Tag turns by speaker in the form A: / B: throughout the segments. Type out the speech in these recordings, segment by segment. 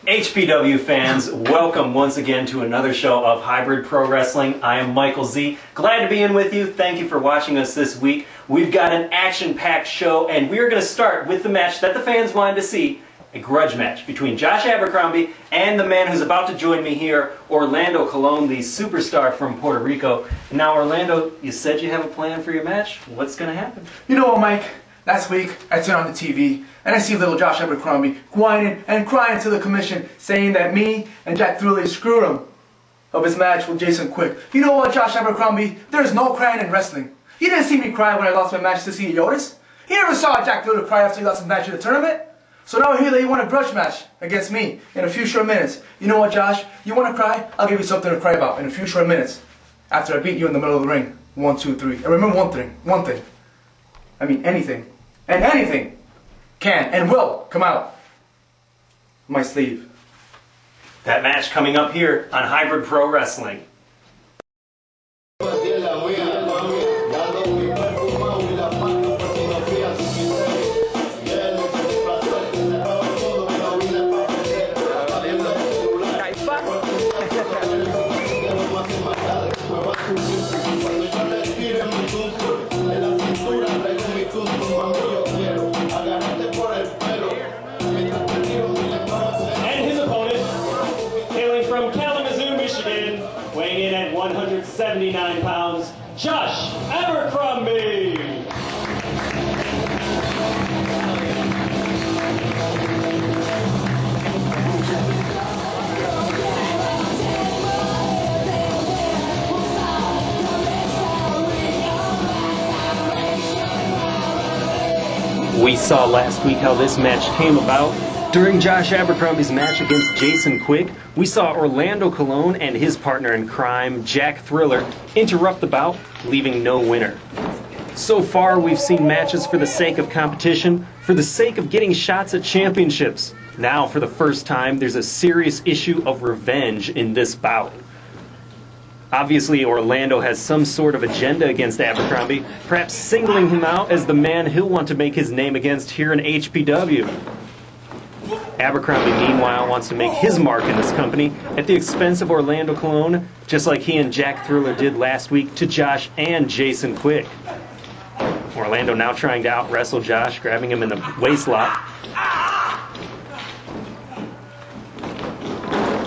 A: HPW fans, welcome once again to another show of Hybrid Pro Wrestling. I am Michael Z. Glad to be in with you. Thank you for watching us this week. We've got an action-packed show, and we are going to start with the match that the fans wanted to see, a grudge match between Josh Abercrombie and the man who's about to join me here, Orlando Colon, the superstar from Puerto Rico. Now, Orlando, you said you have a plan for your match. What's going to happen?
B: You know what, Mike? Last week, I turned on the TV, and I see little Josh Abercrombie whining and crying to the commission, saying that me and Jack Thriller screwed him of his match with Jason Quick. You know what, Josh Abercrombie? There's no crying in wrestling. You didn't see me cry when I lost my match to see Yotis. You never saw Jack Thriller cry after he lost his match in the tournament. So now I hear that you want a grudge match against me in a few short minutes. You know what, Josh? You want to cry? I'll give you something to cry about in a few short minutes. After I beat you in the middle of the ring. 1, 2, 3. And remember one thing. I mean anything. And anything can and will come out my sleeve.
A: That match coming up here on Hybrid Pro Wrestling. And his opponent, hailing from Kalamazoo, Michigan, weighing in at 179 pounds, Josh Abercrombie. We saw last week how this match came about. During Josh Abercrombie's match against Jason Quick, we saw Orlando Colon and his partner in crime, Jack Thriller, interrupt the bout, leaving no winner. So far, we've seen matches for the sake of competition, for the sake of getting shots at championships. Now, for the first time, there's a serious issue of revenge in this bout. Obviously, Orlando has some sort of agenda against Abercrombie, perhaps singling him out as the man he'll want to make his name against here in HPW. Abercrombie, meanwhile, wants to make his mark in this company at the expense of Orlando Colon, just like he and Jack Thriller did last week to Josh and Jason Quick. Orlando now trying to out-wrestle Josh, grabbing him in the waistlock.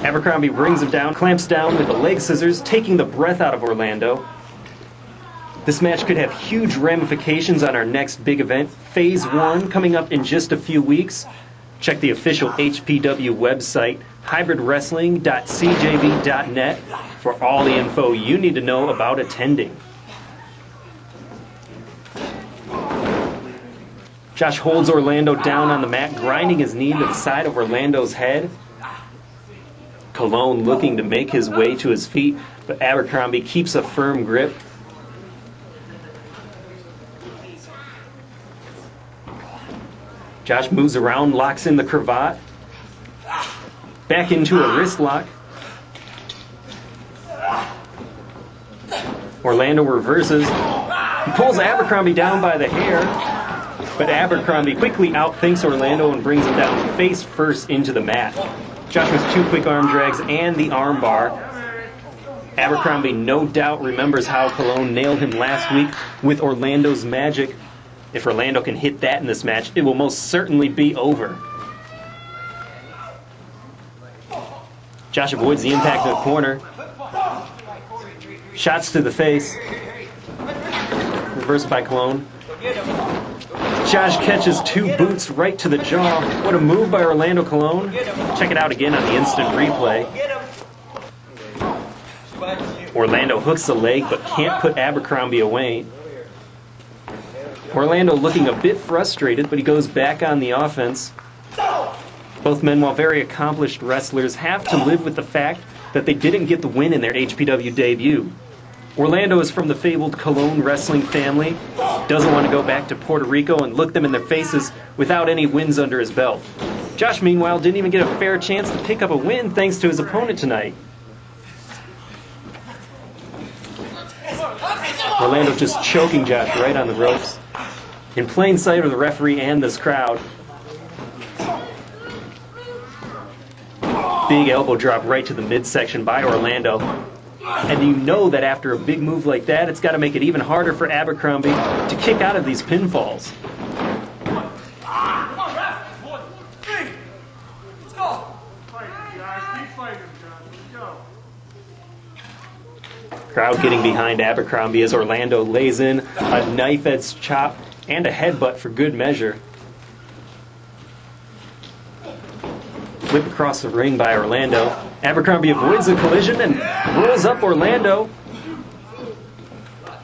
A: Abercrombie brings him down, clamps down with the leg scissors, taking the breath out of Orlando. This match could have huge ramifications on our next big event, Phase 1, coming up in just a few weeks. Check the official HPW website, hybridwrestling.cjv.net, for all the info you need to know about attending. Josh holds Orlando down on the mat, grinding his knee to the side of Orlando's head. Colon looking to make his way to his feet, but Abercrombie keeps a firm grip. Josh moves around, locks in the cravat. Back into a wrist lock. Orlando reverses. He pulls Abercrombie down by the hair, but Abercrombie quickly outthinks Orlando and brings him down face first into the mat. Josh with 2 quick arm drags and the arm bar. Abercrombie no doubt remembers how Colon nailed him last week with Orlando's magic. If Orlando can hit that in this match, it will most certainly be over. Josh avoids the impact in the corner. Shots to the face. Reversed by Colon. Josh catches 2 boots right to the jaw. What a move by Orlando Colon. Check it out again on the instant replay. Orlando hooks the leg but can't put Abercrombie away. Orlando looking a bit frustrated, but he goes back on the offense. Both men, while very accomplished wrestlers, have to live with the fact that they didn't get the win in their HPW debut. Orlando is from the fabled Colon wrestling family, doesn't want to go back to Puerto Rico and look them in their faces without any wins under his belt. Josh, meanwhile, didn't even get a fair chance to pick up a win thanks to his opponent tonight. Orlando just choking Josh right on the ropes. In plain sight of the referee and this crowd. big elbow drop right to the midsection by Orlando. And you know that after a big move like that, it's got to make it even harder for Abercrombie to kick out of these pinfalls. Crowd getting behind Abercrombie as Orlando lays in a knife-edge chop and a headbutt for good measure. Flip across the ring by Orlando. Abercrombie avoids the collision and rolls up Orlando.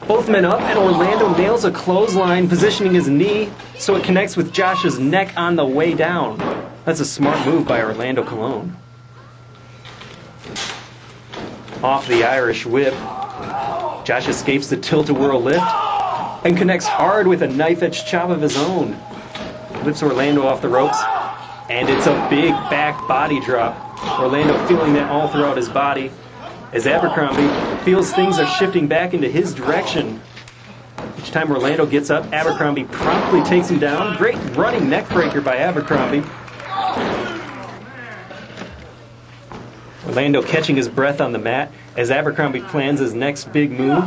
A: Both men up, and Orlando nails a clothesline, positioning his knee so it connects with Josh's neck on the way down. That's a smart move by Orlando Colon. Off the Irish whip, Josh escapes the tilt-a-whirl lift and connects hard with a knife-edge chop of his own. Lifts Orlando off the ropes, and it's a big back body drop. Orlando feeling that all throughout his body as Abercrombie feels things are shifting back into his direction. Each time Orlando gets up, Abercrombie promptly takes him down. Great running neck breaker by Abercrombie. Orlando catching his breath on the mat as Abercrombie plans his next big move.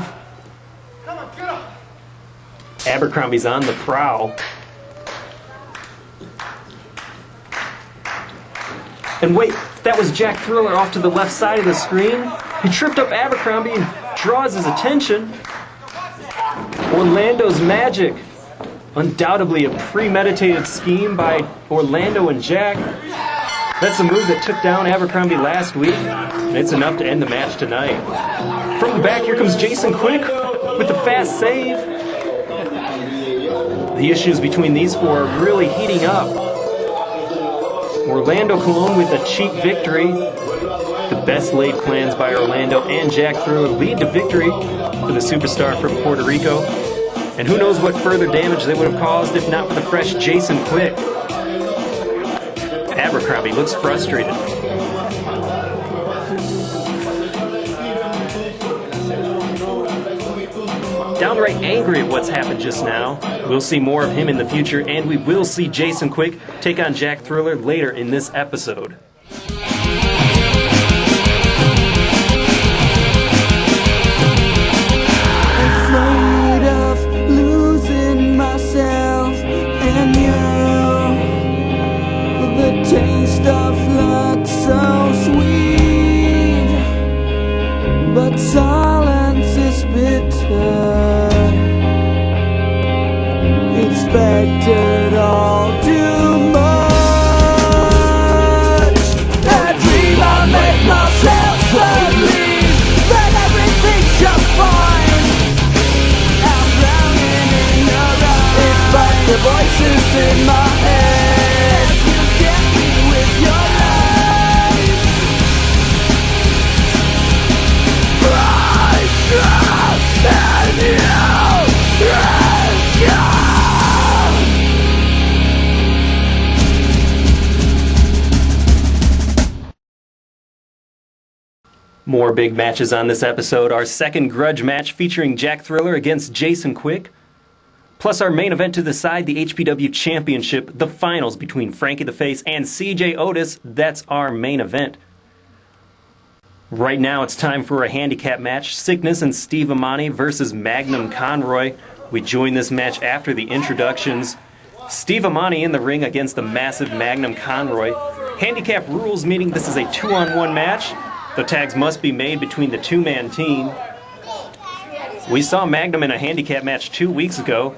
A: Abercrombie's on the prowl. And wait, that was Jack Thriller off to the left side of the screen. He tripped up Abercrombie and draws his attention. Orlando's magic. Undoubtedly a premeditated scheme by Orlando and Jack. That's the move that took down Abercrombie last week, and it's enough to end the match tonight. From the back, here comes Jason Quick with the fast save. The issues between these four are really heating up. Orlando Colon with a cheap victory. The best laid plans by Orlando and Jack Thriller lead to victory for the superstar from Puerto Rico. And who knows what further damage they would have caused if not for the fresh Jason Quick. Abercrombie looks frustrated. Downright angry at what's happened just now. We'll see more of him in the future, and we will see Jason Quick take on Jack Thriller later in this episode.
C: Afraid of losing myself and you. The taste of luck so sweet, but silence is bitter. Expected all too much. I dream I'll make myself believe that everything's just fine. I'm drowning in your eyes. It's but the voices in my head. You get me with your lies. I trust in you.
A: More big matches on this episode. Our second grudge match featuring Jack Thriller against Jason Quick. Plus our main event to decide the HPW Championship, the finals between Frankie the Face and CJ Otis. That's our main event. Right now it's time for a handicap match. Sickness and Steve Amani versus Magnum Conroy. We join this match after the introductions. Steve Amani in the ring against the massive Magnum Conroy. Handicap rules meaning this is a 2-on-1 match. The tags must be made between the two-man team. We saw Magnum in a handicap match 2 weeks ago,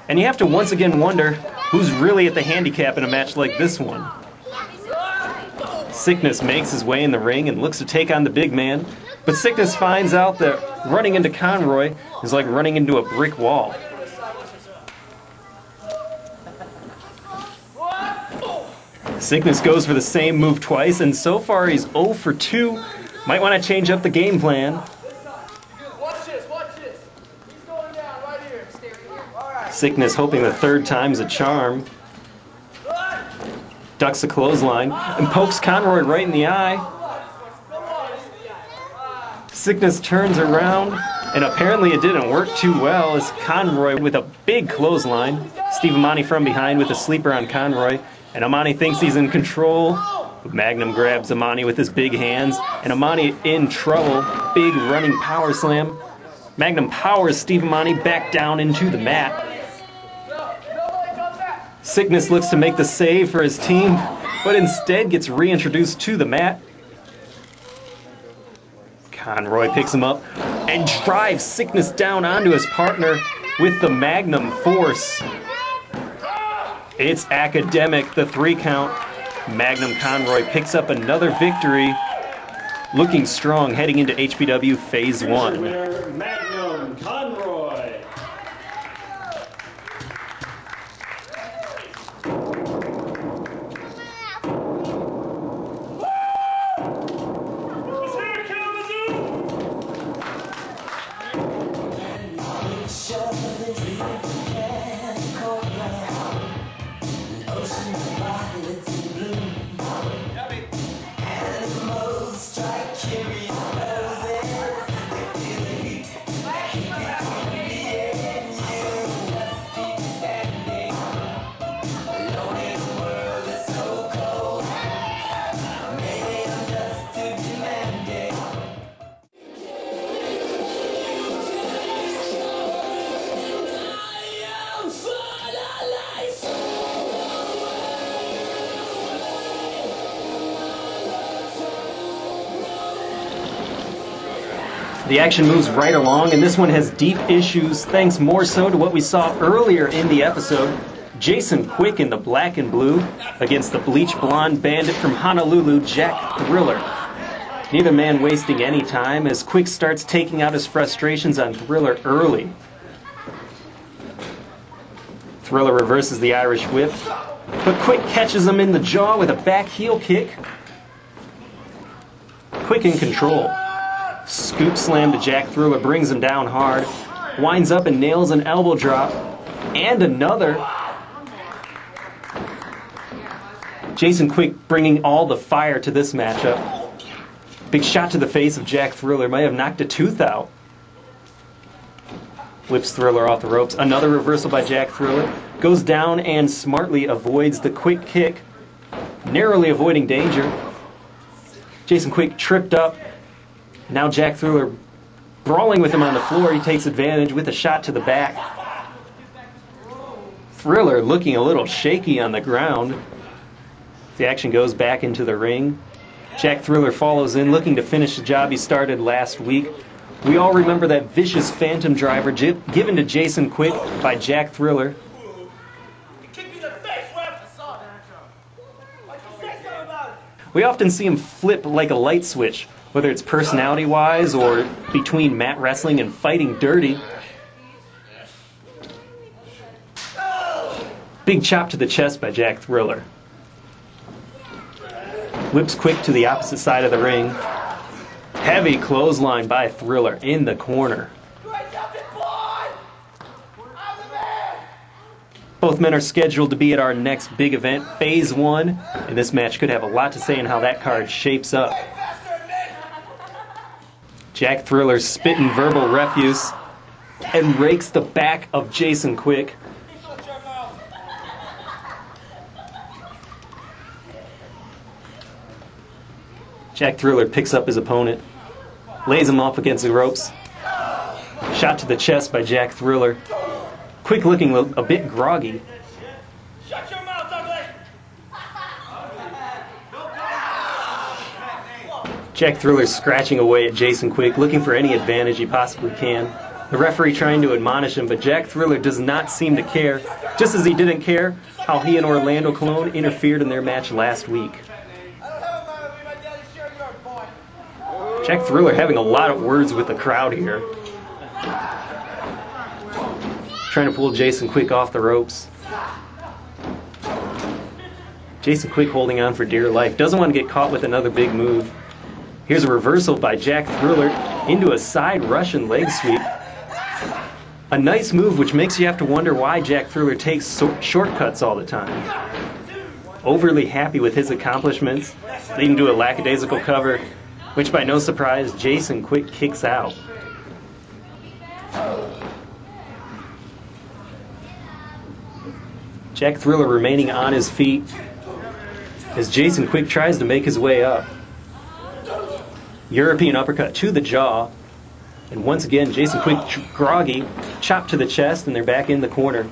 A: and you have to once again wonder who's really at the handicap in a match like this one. Sickness makes his way in the ring and looks to take on the big man, but Sickness finds out that running into Conroy is like running into a brick wall. Sickness goes for the same move twice, and so far he's 0 for 2. Might want to change up the game plan.
B: Watch this. He's going down right here. Stay right here. All right.
A: Sickness hoping the third time's a charm. Ducks a clothesline and pokes Conroy right in the eye. Sickness turns around, and apparently it didn't work too well as Conroy with a big clothesline. Steve Amani from behind with a sleeper on Conroy. And Amani thinks he's in control, Magnum grabs Amani with his big hands, and Amani in trouble. Big running power slam. Magnum powers Steve Amani back down into the mat. Sickness looks to make the save for his team, but instead gets reintroduced to the mat. Conroy picks him up and drives Sickness down onto his partner with the Magnum force. It's academic, the 3 count. Magnum Conroy picks up another victory, looking strong heading into HPW Phase 1.
D: Magnum Conroy.
A: The action moves right along, and this one has deep issues, thanks more so to what we saw earlier in the episode. Jason Quick in the black and blue against the bleach blonde bandit from Honolulu, Jack Thriller. Neither man wasting any time as Quick starts taking out his frustrations on Thriller early. Thriller reverses the Irish whip, but Quick catches him in the jaw with a back heel kick. Quick in control. Scoop slam to Jack Thriller brings him down hard. Winds up and nails an elbow drop. And another. Jason Quick bringing all the fire to this matchup. Big shot to the face of Jack Thriller. Might have knocked a tooth out. Whips Thriller off the ropes. Another reversal by Jack Thriller. Goes down and smartly avoids the quick kick. Narrowly avoiding danger. Jason Quick tripped up. Now Jack Thriller brawling with him on the floor. He takes advantage with a shot to the back. Thriller looking a little shaky on the ground. The action goes back into the ring. Jack Thriller follows in, looking to finish the job he started last week. We all remember that vicious phantom driver given to Jason Quick by Jack Thriller. We often see him flip like a light switch, whether it's personality-wise or between mat wrestling and fighting dirty. Big chop to the chest by Jack Thriller. Whips Quick to the opposite side of the ring. Heavy clothesline by Thriller in the corner. Both men are scheduled to be at our next big event, Phase 1, and this match could have a lot to say in how that card shapes up. Jack Thriller spitting verbal refuse and rakes the back of Jason Quick. Jack Thriller picks up his opponent, lays him off against the ropes. Shot to the chest by Jack Thriller. Quick looking a bit groggy.
D: Shut your mouth, ugly!
A: Jack Thriller scratching away at Jason Quick, looking for any advantage he possibly can. The referee trying to admonish him, but Jack Thriller does not seem to care, just as he didn't care how he and Orlando Colon interfered in their match last week. Jack Thriller having a lot of words with the crowd here. Trying to pull Jason Quick off the ropes. Jason Quick holding on for dear life. Doesn't want to get caught with another big move. Here's a reversal by Jack Thriller into a side Russian leg sweep. A nice move which makes you have to wonder why Jack Thriller takes shortcuts all the time. Overly happy with his accomplishments, leading to a lackadaisical cover, which by no surprise Jason Quick kicks out. Jack Thriller remaining on his feet. as Jason Quick tries to make his way up. European uppercut to the jaw. And once again, Jason Quick groggy, chop to the chest, and they're back in the corner.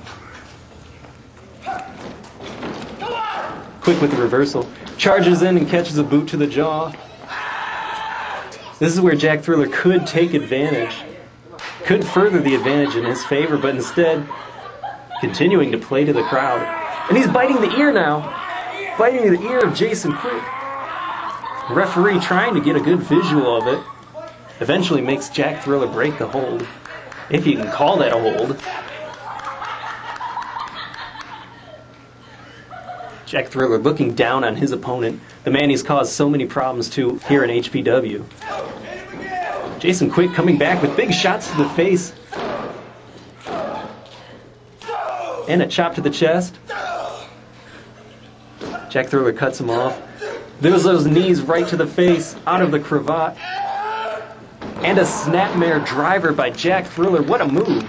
A: Quick with the reversal. Charges in and catches a boot to the jaw. This is where Jack Thriller could take advantage. Could further the advantage in his favor, but instead, continuing to play to the crowd. And he's biting the ear now. Biting the ear of Jason Quick. The referee trying to get a good visual of it. Eventually makes Jack Thriller break the hold. If you can call that a hold. Jack Thriller looking down on his opponent, the man he's caused so many problems to here in HPW. Jason Quick coming back with big shots to the face. And a chop to the chest. Jack Thriller cuts him off. There's those knees right to the face, out of the cravat. And a snapmare driver by Jack Thriller. What a move.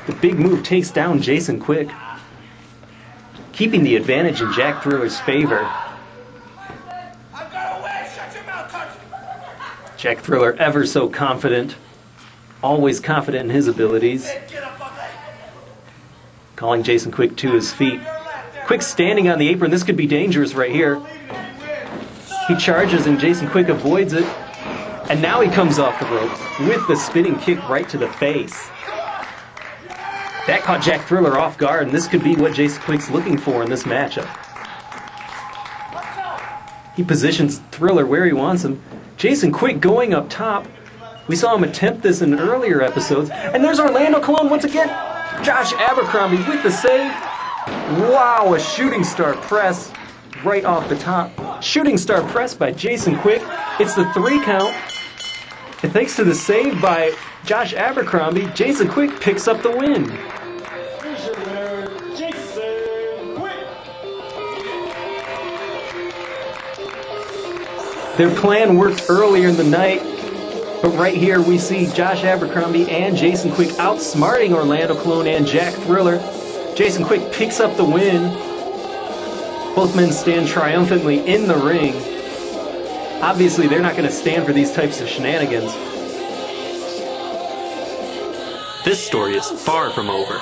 A: The big move takes down Jason Quick, keeping the advantage in Jack Thriller's favor. Jack Thriller ever so confident. Always confident in his abilities. Calling Jason Quick to his feet. Quick standing on the apron. This could be dangerous right here. He charges and Jason Quick avoids it. And now he comes off the ropes with the spinning kick right to the face. That caught Jack Thriller off guard, and this could be what Jason Quick's looking for in this matchup. He positions Thriller where he wants him. Jason Quick going up top. We saw him attempt this in earlier episodes. And there's Orlando Colon once again. Josh Abercrombie with the save. Wow, a shooting star press right off the top. Shooting star press by Jason Quick. It's the 3 count. And thanks to the save by Josh Abercrombie, Jason Quick picks up the win.
D: Here's your winner, Jason Quick.
A: Their plan worked earlier in the night, but right here we see Josh Abercrombie and Jason Quick outsmarting Orlando Colon and Jack Thriller. Jason Quick picks up the win. Both men stand triumphantly in the ring. Obviously, they're not going to stand for these types of shenanigans. This story is far from over.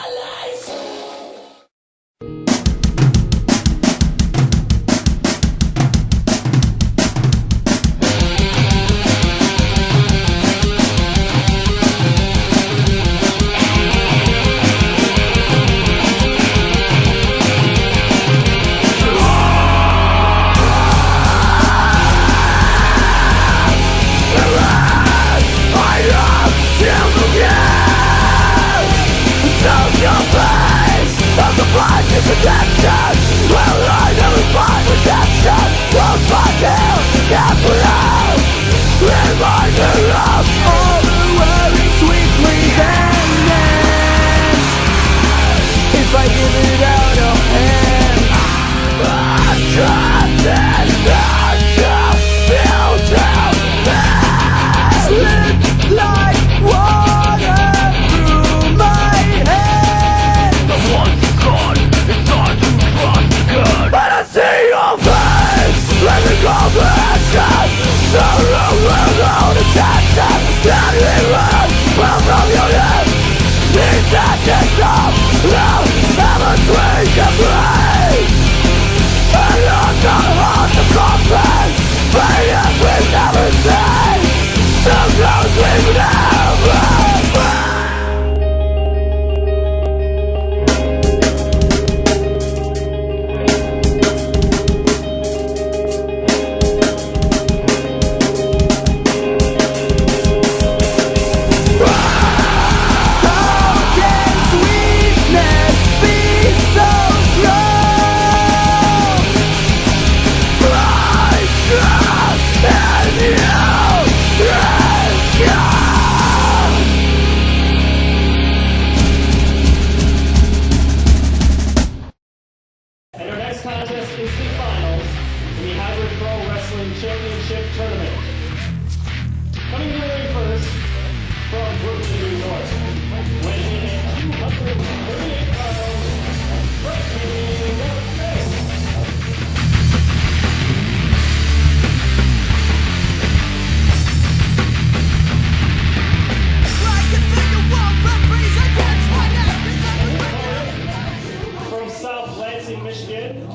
D: Lansing, Michigan.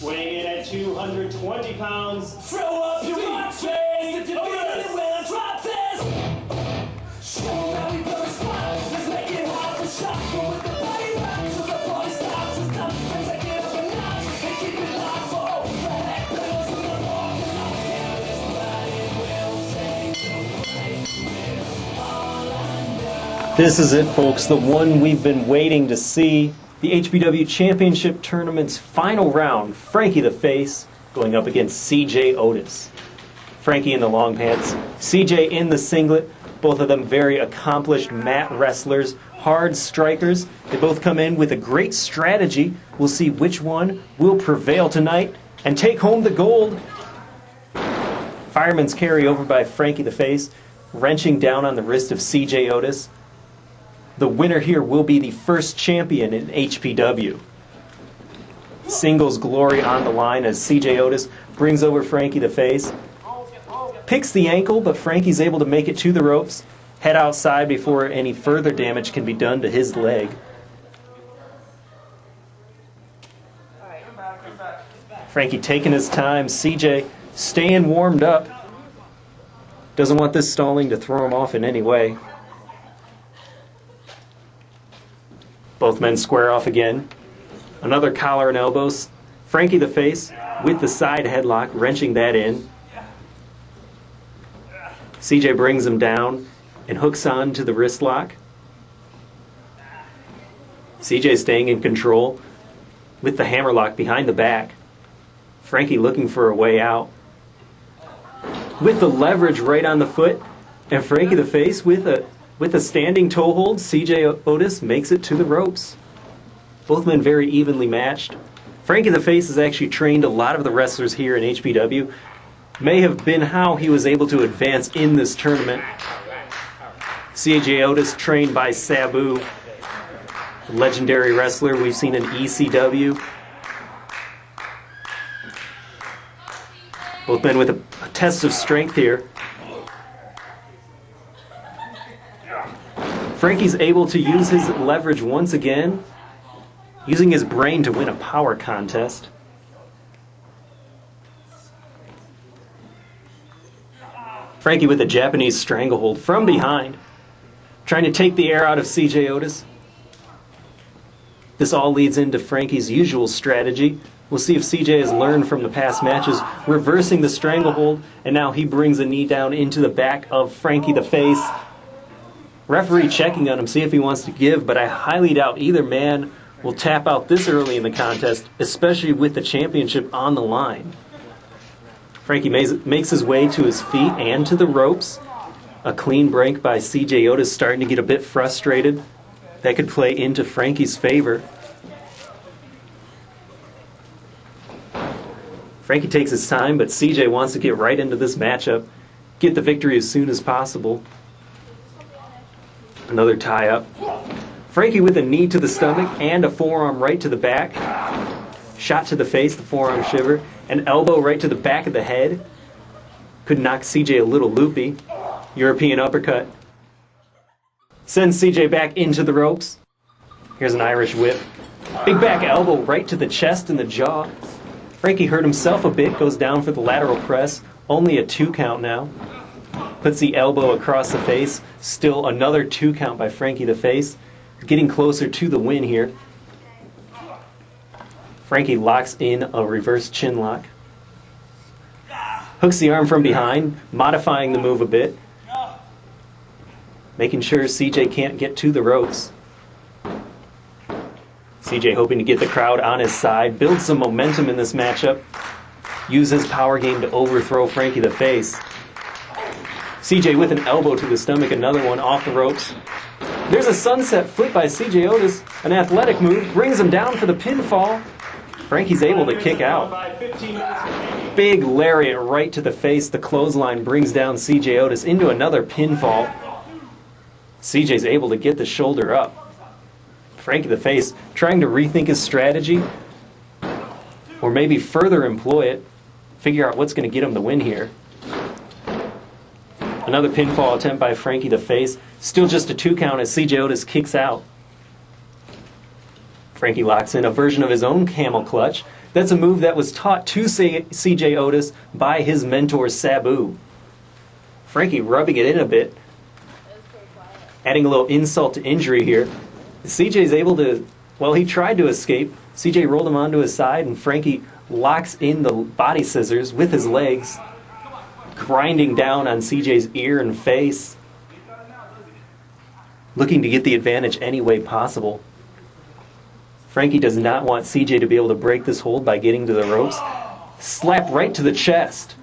D: Weighing in at 220 pounds.
C: Throw up your boxes if you feel it when I drop this. Show how we blow the spot. Let's make it hard for shots. But with the body rock till the body stops. It's time to take it up a notch and keep it locked for all the black bells in the wall. Cause I feel this body will take the place with all I know.
A: This is it, folks, the one we've been waiting to see. The HPW Championship Tournament's final round. Frankie the Face going up against CJ Otis. Frankie in the long pants, CJ in the singlet. Both of them very accomplished mat wrestlers, hard strikers. They both come in with a great strategy. We'll see which one will prevail tonight and take home the gold. Fireman's carry over by Frankie the Face, wrenching down on the wrist of CJ Otis. The winner here will be the first champion in HPW. Singles glory on the line as CJ Otis brings over Frankie the Face. Picks the ankle, but Frankie's able to make it to the ropes. Head outside before any further damage can be done to his leg. Frankie taking his time. CJ staying warmed up. Doesn't want this stalling to throw him off in any way. Both men square off again. Another collar and elbows. Frankie the Face with the side headlock, wrenching that in. CJ brings him down and hooks on to the wrist lock. CJ staying in control with the hammerlock behind the back. Frankie looking for a way out. With the leverage right on the foot, and Frankie the Face with a standing toe hold, CJ Otis makes it to the ropes. Both men very evenly matched. Frankie the Face has actually trained a lot of the wrestlers here in HPW. May have been how he was able to advance in this tournament. CJ Otis trained by Sabu, a legendary wrestler we've seen in ECW. Both men with a test of strength here. Frankie's able to use his leverage once again, using his brain to win a power contest. Frankie with a Japanese stranglehold from behind, trying to take the air out of CJ Otis. This all leads into Frankie's usual strategy. We'll see if CJ has learned from the past matches, reversing the stranglehold, and now he brings a knee down into the back of Frankie the Face. Referee checking on him, see if he wants to give, but I highly doubt either man will tap out this early in the contest, especially with the championship on the line. Frankie makes his way to his feet and to the ropes. A clean break by CJ Otis, starting to get a bit frustrated. That could play into Frankie's favor. Frankie takes his time, but CJ wants to get right into this matchup, get the victory as soon as possible. Another tie-up. Frankie with a knee to the stomach and a forearm right to the back. Shot to the face, the forearm shiver. An elbow right to the back of the head. Could knock CJ a little loopy. European uppercut. Sends CJ back into the ropes. Here's an Irish whip. Big back elbow right to the chest and the jaw. Frankie hurt himself a bit, goes down for the lateral press. Only a 2 count now. Puts the elbow across the face. Still another 2 count by Frankie the Face. Getting closer to the win here. Frankie locks in a reverse chin lock. Hooks the arm from behind, modifying the move a bit. Making sure CJ can't get to the ropes. CJ hoping to get the crowd on his side, build some momentum in this matchup. Use his power game to overthrow Frankie the Face. CJ with an elbow to the stomach, another one off the ropes. There's a sunset flip by CJ Otis, an athletic move, brings him down for the pinfall. Frankie's able to kick out. Big lariat right to the face, the clothesline brings down CJ Otis into another pinfall. CJ's able to get the shoulder up. Frankie the Face trying to rethink his strategy, or maybe further employ it, figure out what's going to get him the win here. Another pinfall attempt by Frankie the Face. Still just a 2 count as CJ Otis kicks out. Frankie locks in a version of his own camel clutch. That's a move that was taught to CJ Otis by his mentor Sabu. Frankie rubbing it in a bit, adding a little insult to injury here. CJ's able to, well, he tried to escape. CJ rolled him onto his side, and Frankie locks in the body scissors with his legs, grinding down on CJ's ear and face, looking to get the advantage any way possible. Frankie does not want CJ to be able to break this hold by getting to the ropes. Slap right to the chest.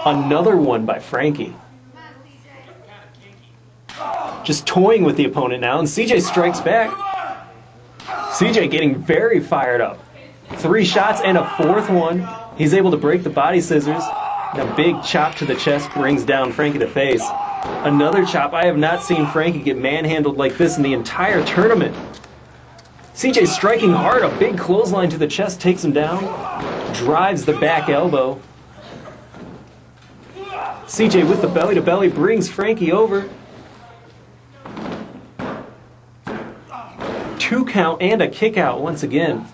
A: Another one by Frankie. Just toying with the opponent now, and CJ strikes back. CJ getting very fired up. 3 shots and a 4th one. He's able to break the body scissors. And a big chop to the chest brings down Frankie to face. Another chop. I have not seen Frankie get manhandled like this in the entire tournament. CJ striking hard. A big clothesline to the chest takes him down. Drives the back elbow. CJ with the belly to belly brings Frankie over. 2 count and a kick out once again.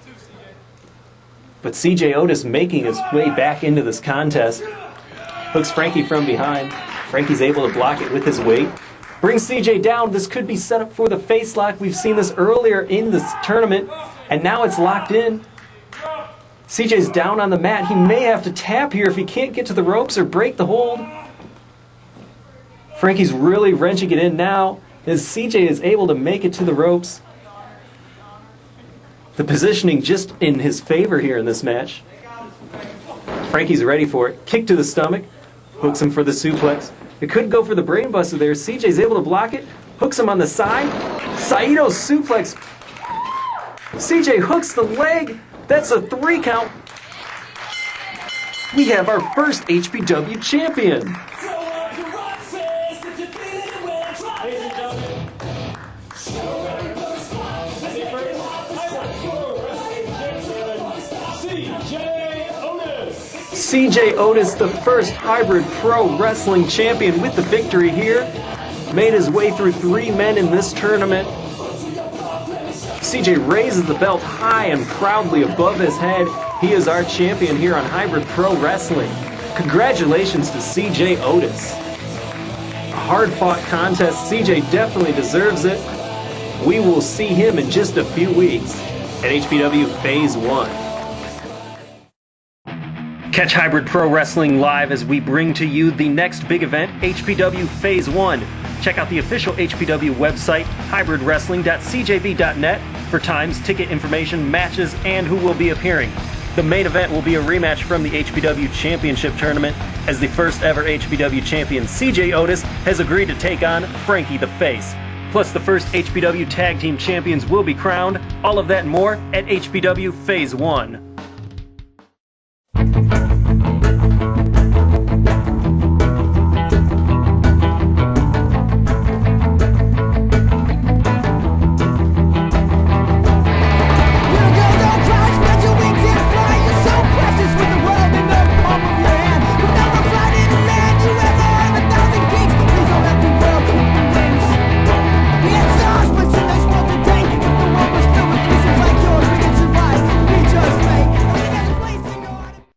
A: But CJ Otis making his way back into this contest. Hooks Frankie from behind. Frankie's able to block it with his weight. Brings CJ down. This could be set up for the face lock. We've seen this earlier in this tournament. And now it's locked in. CJ's down on the mat. He may have to tap here if he can't get to the ropes or break the hold. Frankie's really wrenching it in now as CJ is able to make it to the ropes. The positioning just in his favor here in this match. Frankie's ready for it. Kick to the stomach. Hooks him for the suplex. It could go for the brainbuster there. CJ's able to block it. Hooks him on the side. Saito suplex. CJ hooks the leg. That's a 3 count. We have our first HPW champion. CJ Otis, the first hybrid pro wrestling champion with the victory here. Made his way through 3 men in this tournament. CJ raises the belt high and proudly above his head. He is our champion here on Hybrid Pro Wrestling. Congratulations to CJ Otis. A hard-fought contest. CJ definitely deserves it. We will see him in just a few weeks at HPW Phase 1. Catch Hybrid Pro Wrestling live as we bring to you the next big event, HPW Phase 1. Check out the official HPW website, hybridwrestling.cjv.net, for times, ticket information, matches, and who will be appearing. The main event will be a rematch from the HPW Championship Tournament, as the first ever HPW champion, CJ Otis, has agreed to take on Frankie the Face. Plus, the first HPW Tag Team Champions will be crowned. All of that and more at HPW Phase 1.